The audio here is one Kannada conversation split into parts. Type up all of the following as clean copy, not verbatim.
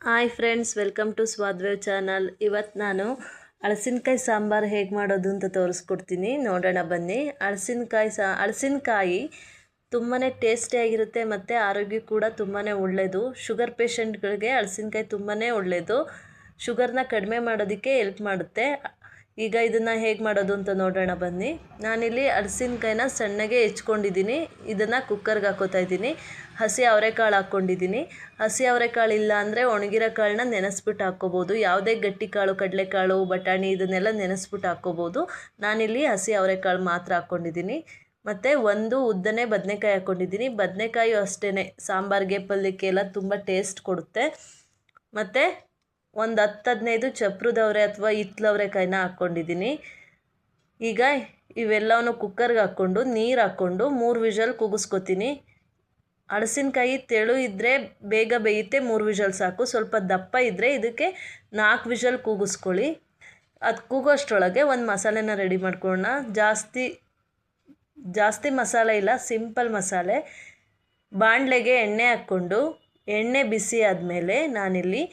ಹಾಯ್ ಫ್ರೆಂಡ್ಸ್, ವೆಲ್ಕಮ್ ಟು ಸ್ವಾದ್ವೇವ್ ಚಾನಲ್. ಇವತ್ತು ನಾನು ಹಲಸಿನಕಾಯಿ ಸಾಂಬಾರು ಹೇಗೆ ಮಾಡೋದು ಅಂತ ತೋರಿಸ್ಕೊಡ್ತೀನಿ. ನೋಡೋಣ ಬನ್ನಿ. ಹಲಸಿನಕಾಯಿ ತುಂಬಾ ಟೇಸ್ಟಿಯಾಗಿರುತ್ತೆ ಮತ್ತು ಆರೋಗ್ಯ ಕೂಡ ತುಂಬಾ ಒಳ್ಳೆಯದು. ಶುಗರ್ ಪೇಷಂಟ್ಗಳಿಗೆ ಹಲಸಿನಕಾಯಿ ತುಂಬಾ ಒಳ್ಳೆಯದು. ಶುಗರ್ನ ಕಡಿಮೆ ಮಾಡೋದಕ್ಕೆ ಹೆಲ್ಪ್ ಮಾಡುತ್ತೆ. ಈಗ ಇದನ್ನು ಹೇಗೆ ಮಾಡೋದು ಅಂತ ನೋಡೋಣ ಬನ್ನಿ. ನಾನಿಲ್ಲಿ ಹಲಸಿನಕಾಯಿನ ಸಣ್ಣಗೆ ಹೆಚ್ಕೊಂಡಿದ್ದೀನಿ. ಇದನ್ನು ಕುಕ್ಕರ್ಗೆ ಹಾಕೋತಾ ಇದ್ದೀನಿ. ಹಸಿ ಅವರೆಕಾಳು ಹಾಕ್ಕೊಂಡಿದ್ದೀನಿ. ಹಸಿ ಅವರೆಕಾಳು ಇಲ್ಲ ಅಂದರೆ ಒಣಗಿರೋ ಕಾಳನ್ನ ನೆನೆಸ್ಬಿಟ್ಟು ಹಾಕ್ಕೋಬೋದು. ಯಾವುದೇ ಗಟ್ಟಿ ಕಾಳು, ಕಡಲೆಕಾಳು, ಬಟಾಣಿ ಇದನ್ನೆಲ್ಲ ನೆನೆಸ್ಬಿಟ್ಟು ಹಾಕ್ಕೋಬೋದು. ನಾನಿಲ್ಲಿ ಹಸಿ ಅವರೆಕಾಳು ಮಾತ್ರ ಹಾಕ್ಕೊಂಡಿದ್ದೀನಿ. ಮತ್ತು ಒಂದು ಉದ್ದನೆ ಬದನೆಕಾಯಿ ಹಾಕ್ಕೊಂಡಿದ್ದೀನಿ. ಬದನೆಕಾಯಿ ಅಷ್ಟೇ ಸಾಂಬಾರಿಗೆ, ಪಲ್ಯಕ್ಕೆ ಎಲ್ಲ ತುಂಬ ಟೇಸ್ಟ್ ಕೊಡುತ್ತೆ. ಮತ್ತು ಒಂದು 10-15 ಚಪ್ರದವರೆ ಅಥವಾ ಹಿತ್ತಲವರೆಕಾಯಿನ ಹಾಕ್ಕೊಂಡಿದ್ದೀನಿ. ಈಗ ಇವೆಲ್ಲವನ್ನು ಕುಕ್ಕರ್ಗೆ ಹಾಕ್ಕೊಂಡು ನೀರು ಹಾಕ್ಕೊಂಡು 3 ವಿಷಲ್ ಕೂಗಿಸ್ಕೊತೀನಿ. ಹಲಸಿನಕಾಯಿ ತೆಳು ಇದ್ದರೆ ಬೇಗ ಬೇಯುತ್ತೆ, 3 ವಿಷಲ್ ಸಾಕು. ಸ್ವಲ್ಪ ದಪ್ಪ ಇದ್ದರೆ ಇದಕ್ಕೆ 4 ವಿಷಲ್ ಕೂಗಿಸ್ಕೊಳ್ಳಿ. ಅದು ಕೂಗೋಷ್ಟರೊಳಗೆ ಒಂದು ಮಸಾಲೆನ ರೆಡಿ ಮಾಡ್ಕೊಳ್ಳೋಣ. ಜಾಸ್ತಿ ಮಸಾಲೆ ಇಲ್ಲ, ಸಿಂಪಲ್ ಮಸಾಲೆ. ಬಾಣಲೆಗೆ ಎಣ್ಣೆ ಹಾಕ್ಕೊಂಡು ಎಣ್ಣೆ ಬಿಸಿ ಆದಮೇಲೆ ನಾನಿಲ್ಲಿ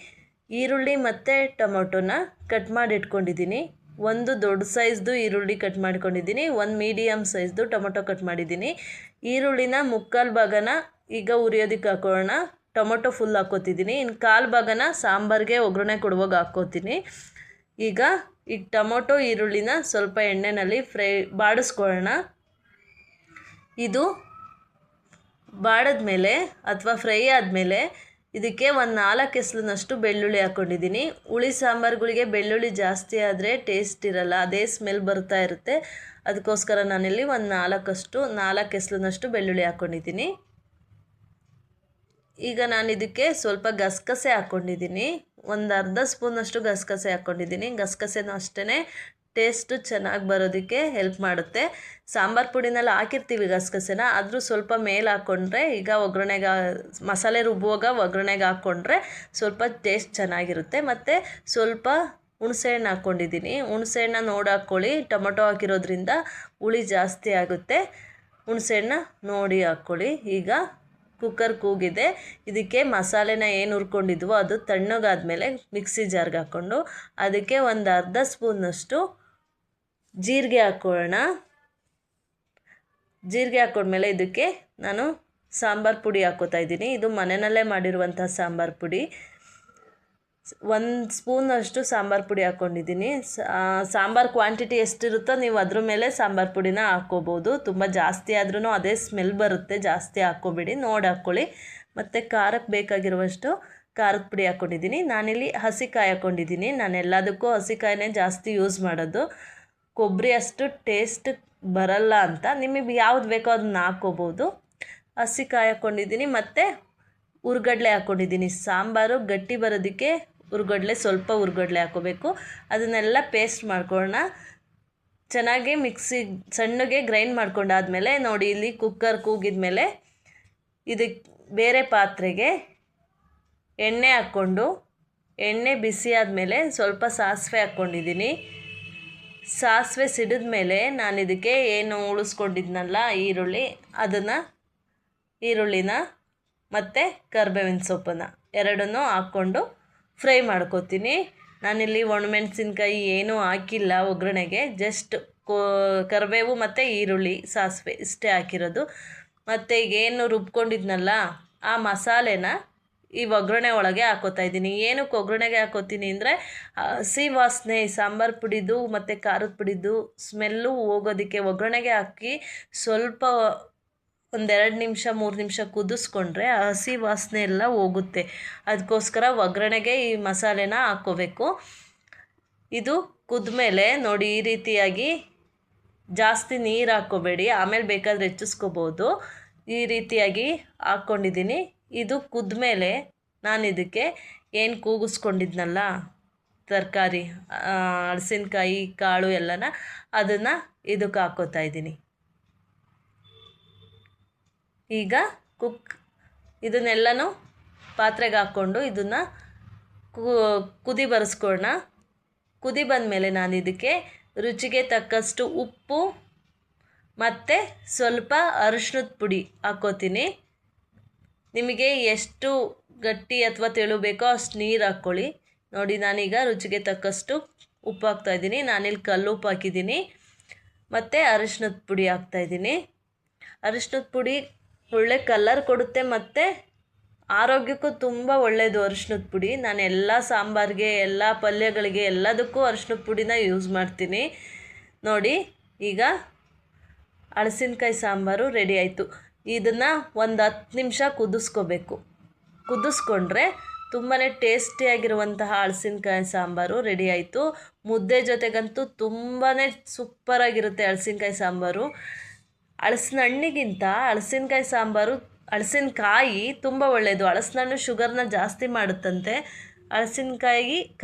ಈರುಳ್ಳಿ ಮತ್ತು ಟೊಮೊಟೊನ ಕಟ್ ಮಾಡಿ ಇಟ್ಕೊಂಡಿದ್ದೀನಿ. ಒಂದು ದೊಡ್ಡ ಸೈಜ್ದು ಈರುಳ್ಳಿ ಕಟ್ ಮಾಡ್ಕೊಂಡಿದ್ದೀನಿ. ಒಂದು ಮೀಡಿಯಮ್ ಸೈಜ್ದು ಟೊಮೊಟೊ ಕಟ್ ಮಾಡಿದ್ದೀನಿ. ಈರುಳ್ಳಿನ ಮುಕ್ಕಾಲು ಭಾಗನ ಈಗ ಉರಿಯೋದಕ್ಕೆ ಹಾಕೋಣ. ಟೊಮೊಟೊ ಫುಲ್ ಹಾಕ್ಕೋತಿದ್ದೀನಿ. ಇನ್ನು ಕಾಲು ಭಾಗನ ಸಾಂಬಾರಿಗೆ ಒಗ್ಗರಣೆ ಕೊಡುವಾಗ ಹಾಕ್ಕೋತೀನಿ. ಈಗ ಟೊಮೊಟೊ ಈರುಳ್ಳಿನ ಸ್ವಲ್ಪ ಎಣ್ಣೆಯಲ್ಲಿ ಬಾಡಿಸ್ಕೊಳ್ಳೋಣ. ಇದು ಬಾಡಿದ್ಮೇಲೆ ಅಥವಾ ಫ್ರೈ ಆದಮೇಲೆ ಇದಕ್ಕೆ ಒಂದು 4 ಎಸಳಿನಷ್ಟು ಬೆಳ್ಳುಳ್ಳಿ ಹಾಕ್ಕೊಂಡಿದ್ದೀನಿ. ಹುಳಿ ಸಾಂಬಾರುಗಳಿಗೆ ಬೆಳ್ಳುಳ್ಳಿ ಜಾಸ್ತಿ ಆದರೆ ಟೇಸ್ಟ್ ಇರಲ್ಲ, ಅದೇ ಸ್ಮೆಲ್ ಬರ್ತಾ ಇರುತ್ತೆ. ಅದಕ್ಕೋಸ್ಕರ ನಾನಿಲ್ಲಿ ಒಂದು 4 ಎಸಳಿನಷ್ಟು ಬೆಳ್ಳುಳ್ಳಿ ಹಾಕ್ಕೊಂಡಿದ್ದೀನಿ. ಈಗ ನಾನು ಇದಕ್ಕೆ ಸ್ವಲ್ಪ ಗಸಗಸೆ ಹಾಕ್ಕೊಂಡಿದ್ದೀನಿ. ಒಂದು ಅರ್ಧ ಸ್ಪೂನಷ್ಟು ಗಸಗಸೆ ಹಾಕ್ಕೊಂಡಿದ್ದೀನಿ. ಗಸಗಸೆನೂ ಅಷ್ಟೇ ಟೇಸ್ಟು ಚೆನ್ನಾಗಿ ಬರೋದಕ್ಕೆ ಹೆಲ್ಪ್ ಮಾಡುತ್ತೆ. ಸಾಂಬಾರು ಪುಡಿನೆಲ್ಲ ಹಾಕಿರ್ತೀವಿ ಗಸಗಸೆನ, ಆದರೂ ಸ್ವಲ್ಪ ಮೇಲೆ ಹಾಕ್ಕೊಂಡ್ರೆ, ಈಗ ಒಗ್ಗರಣೆಗೆ ಮಸಾಲೆ ರುಬ್ಬುವಾಗ ಒಗ್ಗರಣೆಗೆ ಹಾಕ್ಕೊಂಡ್ರೆ ಸ್ವಲ್ಪ ಟೇಸ್ಟ್ ಚೆನ್ನಾಗಿರುತ್ತೆ. ಮತ್ತು ಸ್ವಲ್ಪ ಹುಣಸೆಹಣ್ಣು ಹಾಕ್ಕೊಂಡಿದ್ದೀನಿ. ಹುಣಸೆಹಣ್ಣ ನೋಡಿ ಹಾಕ್ಕೊಳ್ಳಿ, ಟೊಮೊಟೊ ಹಾಕಿರೋದ್ರಿಂದ ಹುಳಿ ಜಾಸ್ತಿ ಆಗುತ್ತೆ. ಹುಣಸೆಹಣ್ಣ ನೋಡಿ ಹಾಕ್ಕೊಳ್ಳಿ. ಈಗ ಕುಕ್ಕರ್ ಕೂಗಿದೆ. ಇದಕ್ಕೆ ಮಸಾಲೆನ ಏನು ಹುರ್ಕೊಂಡಿದ್ವೋ ಅದು ತಣ್ಣಗಾದ್ಮೇಲೆ ಮಿಕ್ಸಿ ಜಾರ್ಗೆ ಹಾಕ್ಕೊಂಡು ಅದಕ್ಕೆ ಒಂದು ಅರ್ಧ ಸ್ಪೂನಷ್ಟು ಜೀರಿಗೆ ಹಾಕ್ಕೊಳ್ಳೋಣ. ಜೀರಿಗೆ ಹಾಕ್ಕೊಂಡ್ಮೇಲೆ ಇದಕ್ಕೆ ನಾನು ಸಾಂಬಾರು ಪುಡಿ ಹಾಕ್ಕೋತಾ ಇದ್ದೀನಿ. ಇದು ಮನೆಯಲ್ಲೇ ಮಾಡಿರುವಂಥ ಸಾಂಬಾರು ಪುಡಿ. 1 ಸ್ಪೂನಷ್ಟು ಸಾಂಬಾರು ಪುಡಿ ಹಾಕ್ಕೊಂಡಿದ್ದೀನಿ. ಸಾಂಬಾರು ಕ್ವಾಂಟಿಟಿ ಎಷ್ಟಿರುತ್ತೋ ನೀವು ಅದ್ರ ಮೇಲೆ ಸಾಂಬಾರು ಪುಡಿನ ಹಾಕ್ಕೋಬೋದು. ತುಂಬ ಜಾಸ್ತಿ ಆದ್ರೂ ಅದೇ ಸ್ಮೆಲ್ ಬರುತ್ತೆ, ಜಾಸ್ತಿ ಹಾಕ್ಕೋಬೇಡಿ, ನೋಡಿ ಹಾಕ್ಕೊಳ್ಳಿ. ಮತ್ತು ಖಾರಕ್ಕೆ ಬೇಕಾಗಿರುವಷ್ಟು ಖಾರದ ಪುಡಿ ಹಾಕ್ಕೊಂಡಿದ್ದೀನಿ. ನಾನಿಲ್ಲಿ ಹಸಿಕಾಯಿ ಹಾಕ್ಕೊಂಡಿದ್ದೀನಿ. ನಾನು ಎಲ್ಲದಕ್ಕೂ ಹಸಿಕಾಯಿನೇ ಜಾಸ್ತಿ ಯೂಸ್ ಮಾಡೋದು. ಕೊಬ್ಬರಿ ಅಷ್ಟು ಟೇಸ್ಟ್ ಬರಲ್ಲ ಅಂತ, ನಿಮಗೆ ಯಾವ್ದು ಬೇಕೋ ಅದನ್ನ ಹಾಕ್ಕೋಬೋದು. ಹಸಿಕಾಯಿ ಹಾಕ್ಕೊಂಡಿದ್ದೀನಿ. ಮತ್ತು ಹುರ್ಗಡ್ಲೆ ಹಾಕ್ಕೊಂಡಿದ್ದೀನಿ. ಸಾಂಬಾರು ಗಟ್ಟಿ ಬರೋದಕ್ಕೆ ಸ್ವಲ್ಪ ಹುರ್ಗಡ್ಲೆ ಹಾಕ್ಕೋಬೇಕು. ಅದನ್ನೆಲ್ಲ ಪೇಸ್ಟ್ ಮಾಡ್ಕೊಳ್ಳೋಣ. ಚೆನ್ನಾಗಿ ಸಣ್ಣಗೆ ಗ್ರೈಂಡ್ ಮಾಡ್ಕೊಂಡಾದ್ಮೇಲೆ ನೋಡಿ, ಇಲ್ಲಿ ಕುಕ್ಕರ್ ಕೂಗಿದ್ಮೇಲೆ ಇದಕ್ಕೆ ಬೇರೆ ಪಾತ್ರೆಗೆ ಎಣ್ಣೆ ಹಾಕ್ಕೊಂಡು, ಎಣ್ಣೆ ಬಿಸಿ ಆದಮೇಲೆ ಸ್ವಲ್ಪ ಸಾಸಿವೆ ಹಾಕ್ಕೊಂಡಿದ್ದೀನಿ. ಸಾಸಿವೆ ಸಿಡಿದ ಮೇಲೆ ನಾನು ಇದಕ್ಕೆ ಏನು ಉಳಿಸ್ಕೊಂಡಿದ್ನಲ್ಲ ಈರುಳ್ಳಿನ ಮತ್ತು ಕರಿಬೇವಿನ ಸೊಪ್ಪನ್ನು ಎರಡನ್ನೂ ಹಾಕ್ಕೊಂಡು ಫ್ರೈ ಮಾಡ್ಕೋತೀನಿ. ನಾನಿಲ್ಲಿ ಒಣಮೆಣಸಿನ್ಕಾಯಿ ಏನೂ ಹಾಕಿಲ್ಲ ಒಗ್ಗರಣೆಗೆ, ಜಸ್ಟ್ ಕರಿಬೇವು ಮತ್ತು ಈರುಳ್ಳಿ, ಸಾಸಿವೆ ಇಷ್ಟೇ ಹಾಕಿರೋದು. ಮತ್ತು ಈಗೇನು ರುಬ್ಕೊಂಡಿದ್ನಲ್ಲ ಆ ಮಸಾಲೆನ ಈ ಒಗ್ಗರಣೆ ಒಳಗೆ ಹಾಕೋತಾ ಇದ್ದೀನಿ. ಏನಕ್ಕೆ ಒಗ್ಗರಣೆಗೆ ಹಾಕೋತೀನಿ ಅಂದರೆ ಹಸಿ ವಾಸನೆ, ಸಾಂಬಾರು ಪುಡಿದು ಮತ್ತು ಖಾರದ ಪುಡಿದು ಸ್ಮೆಲ್ಲು ಹೋಗೋದಕ್ಕೆ ಒಗ್ಗರಣೆಗೆ ಹಾಕಿ ಸ್ವಲ್ಪ 1-2 ನಿಮಿಷ 3 ನಿಮಿಷ ಕುದಿಸ್ಕೊಂಡ್ರೆ ಆ ಹಸಿ ವಾಸನೆ ಎಲ್ಲ ಹೋಗುತ್ತೆ. ಅದಕ್ಕೋಸ್ಕರ ಒಗ್ಗರಣೆಗೆ ಈ ಮಸಾಲೆನ ಹಾಕ್ಕೋಬೇಕು. ಇದು ಕುದ್ಮೇಲೆ ನೋಡಿ, ಈ ರೀತಿಯಾಗಿ ಜಾಸ್ತಿ ನೀರು ಹಾಕ್ಕೋಬೇಡಿ, ಆಮೇಲೆ ಬೇಕಾದರೆ ಹೆಚ್ಚಿಸ್ಕೋಬೋದು. ಈ ರೀತಿಯಾಗಿ ಹಾಕ್ಕೊಂಡಿದ್ದೀನಿ. ಇದು ಕುದ್ಮೇಲೆ ನಾನು ಇದಕ್ಕೆ ಏನು ಕೂಗಿಸ್ಕೊಂಡಿದ್ನಲ್ಲ ತರಕಾರಿ, ಹಲಸಿನಕಾಯಿ ಕಾಳು ಎಲ್ಲನ ಅದನ್ನು ಇದಕ್ಕೆ ಹಾಕ್ಕೋತಾ ಇದ್ದೀನಿ. ಈಗ ಇದನ್ನೆಲ್ಲನೂ ಪಾತ್ರೆಗೆ ಹಾಕ್ಕೊಂಡು ಇದನ್ನು ಕುದಿ ಬರಿಸ್ಕೊಳ್ಳೋಣ. ಕುದಿ ಬಂದಮೇಲೆ ನಾನು ಇದಕ್ಕೆ ರುಚಿಗೆ ತಕ್ಕಷ್ಟು ಉಪ್ಪು ಮತ್ತು ಸ್ವಲ್ಪ ಅರಿಶಿಣದ ಪುಡಿ ಹಾಕ್ಕೋತೀನಿ. ನಿಮಗೆ ಎಷ್ಟು ಗಟ್ಟಿ ಅಥವಾ ತೆಳು ಬೇಕೋ ಅಷ್ಟು ನೀರು ಹಾಕ್ಕೊಳ್ಳಿ. ನೋಡಿ ನಾನೀಗ ರುಚಿಗೆ ತಕ್ಕಷ್ಟು ಉಪ್ಪು ಹಾಕ್ತಾಯಿದ್ದೀನಿ. ನಾನಿಲ್ಲಿ ಕಲ್ಲುಪ್ಪು ಹಾಕಿದ್ದೀನಿ ಮತ್ತು ಅರಿಶಿನದ ಪುಡಿ ಹಾಕ್ತಾಯಿದ್ದೀನಿ. ಅರಿಶಿನದ ಪುಡಿ ಒಳ್ಳೆ ಕಲರ್ ಕೊಡುತ್ತೆ ಮತ್ತು ಆರೋಗ್ಯಕ್ಕೂ ತುಂಬ ಒಳ್ಳೆಯದು ಅರಿಶಿನದ ಪುಡಿ. ನಾನು ಎಲ್ಲ ಸಾಂಬಾರಿಗೆ, ಎಲ್ಲ ಪಲ್ಯಗಳಿಗೆ, ಎಲ್ಲದಕ್ಕೂ ಅರಿಶಿನದ ಪುಡಿನ ಯೂಸ್ ಮಾಡ್ತೀನಿ. ನೋಡಿ ಈಗ ಹಲಸಿನಕಾಯಿ ಸಾಂಬಾರು ರೆಡಿ ಆಯಿತು. ಇದನ್ನು ಒಂದು 10 ನಿಮಿಷ ಕುದಿಸ್ಕೋಬೇಕು. ಕುದಿಸ್ಕೊಂಡ್ರೆ ತುಂಬಾ ಟೇಸ್ಟಿಯಾಗಿರುವಂತಹ ಹಲಸಿನಕಾಯಿ ಸಾಂಬಾರು ರೆಡಿ ಆಯಿತು. ಮುದ್ದೆ ಜೊತೆಗಂತೂ ತುಂಬಾ ಸೂಪರಾಗಿರುತ್ತೆ ಹಲಸಿನಕಾಯಿ ಸಾಂಬಾರು. ಹಲಸಿನ ಹಣ್ಣಿಗಿಂತ ಹಲಸಿನಕಾಯಿ ಸಾಂಬಾರು, ಹಲಸಿನಕಾಯಿ ತುಂಬ ಒಳ್ಳೆಯದು. ಹಲಸಿನ ಹಣ್ಣು ಶುಗರ್ನ ಜಾಸ್ತಿ ಮಾಡುತ್ತಂತೆ,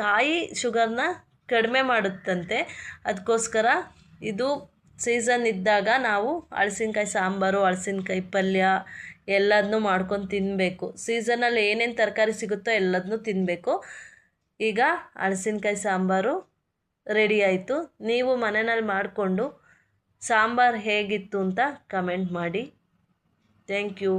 ಕಾಯಿ ಶುಗರ್ನ ಕಡಿಮೆ ಮಾಡುತ್ತಂತೆ. ಅದಕ್ಕೋಸ್ಕರ ಇದು ಸೀಸನ್ ಇದ್ದಾಗ ನಾವು ಹಲಸಿನಕಾಯಿ ಸಾಂಬಾರು, ಹಲಸಿನಕಾಯಿ ಪಲ್ಯ ಎಲ್ಲದನ್ನೂ ಮಾಡ್ಕೊಂಡು ತಿನ್ನಬೇಕು. ಸೀಸನಲ್ಲಿ ಏನೇನು ತರಕಾರಿ ಸಿಗುತ್ತೋ ಎಲ್ಲದನ್ನೂ ತಿನ್ನಬೇಕು. ಈಗ ಹಲಸಿನಕಾಯಿ ಸಾಂಬಾರು ರೆಡಿ ಆಯಿತು. ನೀವು ಮನೆಯಲ್ಲಿ ಮಾಡಿಕೊಂಡು ಸಾಂಬಾರು ಹೇಗಿತ್ತು ಅಂತ ಕಮೆಂಟ್ ಮಾಡಿ. Thank you.